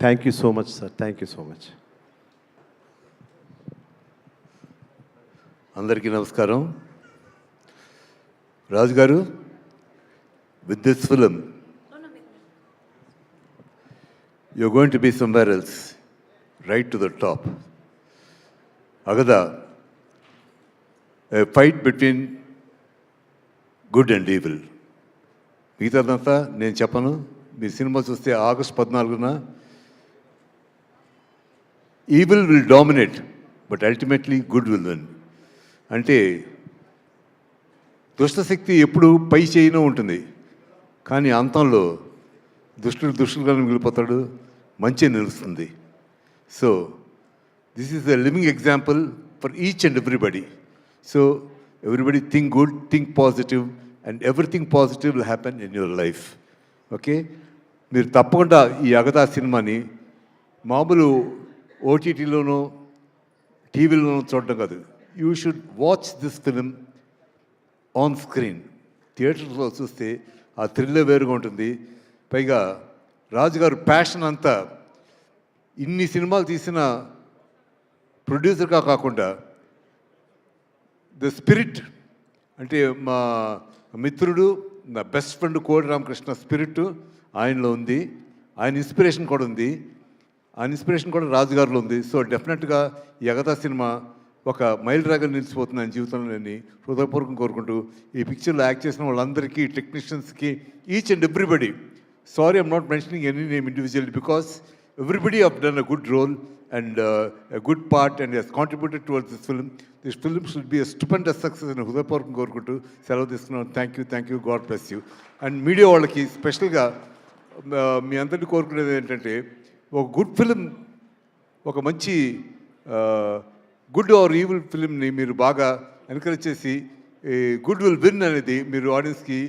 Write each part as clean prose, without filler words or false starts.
Thank you so much sir, thank you so much. అందరికీ నమస్కారం. రాజు గారు, with this film you're going to be somewhere else, right to the top. Agada, a fight between good and evil. మిగతాదంతా నేను చెప్పను. మీ cinema చూస్తే August 14న evil will dominate but ultimately good will win. అంటే దుష్టశక్తి ఎప్పుడు పై చేయినో ఉంటుంది, కానీ అంతంలో దుష్టులుగానే మిగిలిపోతాడు, మంచి నిలుస్తుంది. So this is a living example for each and everybody. So everybody think good, think positive, and everything positive will happen in your life. Okay, మీరు తప్పకుండా ఈ అగదా సినిమాని మామూలు ఓటీటీలోనో టీవీలోనో చూడటం కాదు, you should watch this film on screen. థియేటర్లో చూస్తే ఆ థ్రిల్లే వేరుగా ఉంటుంది. పైగా రాజుగారు ప్యాషన్ అంతా ఇన్ని సినిమాలు తీసిన ప్రొడ్యూసర్గా కాకుండా ద స్పిరిట్, అంటే మా మిత్రుడు, నా బెస్ట్ ఫ్రెండ్ కోడి రామకృష్ణ స్పిరిట్ ఆయనలో ఉంది, ఆయన ఇన్స్పిరేషన్ కూడా ఉంది, ఆయన ఇన్స్పిరేషన్ కూడా రాజుగారిలో ఉంది. సో డెఫినెట్గా ఈ అగతా సినిమా ఒక మైల్ రాగా నిలిచిపోతుంది ఆయన జీవితంలో అని హృదయపూర్వకం కోరుకుంటూ, ఈ పిక్చర్లో యాక్ట్ చేసిన వాళ్ళందరికీ, టెక్నీషియన్స్కి, each and everybody, sorry I'm not mentioning any name individually because everybody have done a good role and a good part and has contributed towards this film. This film should be a stupendous success అని హృదయపూర్వకం కోరుకుంటూ సెలవు తీసుకున్నాను. Thank you, God bless you. And media వాళ్ళకి స్పెషల్గా మీ అందరినీ కోరుకునేది ఏంటంటే, ఒక గుడ్ ఫిలిం, ఒక మంచి గుడ్ ఆర్ ఈవిల్ ఫిలింని మీరు బాగా ఎంకరేజ్ చేసి గుడ్ విల్ విన్ అనేది మీరు ఆడియన్స్కి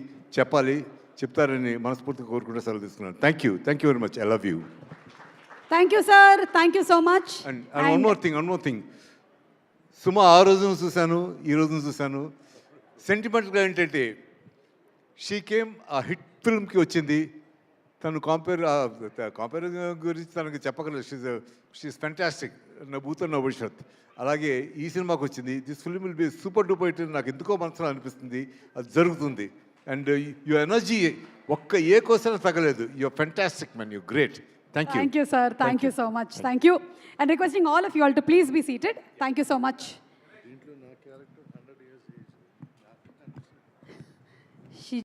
చెప్తారని మనస్ఫూర్తిగా కోరుకుంటూ సెలవు తీసుకున్నాను. Thank you very much. I love you. Thank you, sir. Thank you so much. And one more thing. సుమా ఆ రోజును చూశాను, ఈ రోజును చూశాను. సెంటిమెంట్గా ఏంటంటే, షీ కేమ్ ఆ హిట్ ఫిల్మ్కి వచ్చింది, తను కంపేర్ గురించి తనకు చెప్పగలరు. షీఈస్ ఫెంటాస్టిక్, నా భూతో నా భవిష్యత్. అలాగే ఈ సినిమాకి వచ్చింది. This film will be super duper hit నాకు ఎందుకో మనసులో అనిపిస్తుంది, అది జరుగుతుంది. అండ్ యువర్ ఎనర్జీ ఒక్క ఏ కోసం తగ్గలేదు. Your fantastic man, you great. Thank you. Thank you, sir. Thank you so much. Thank you. And requesting all of you all to please be seated. Thank you so much.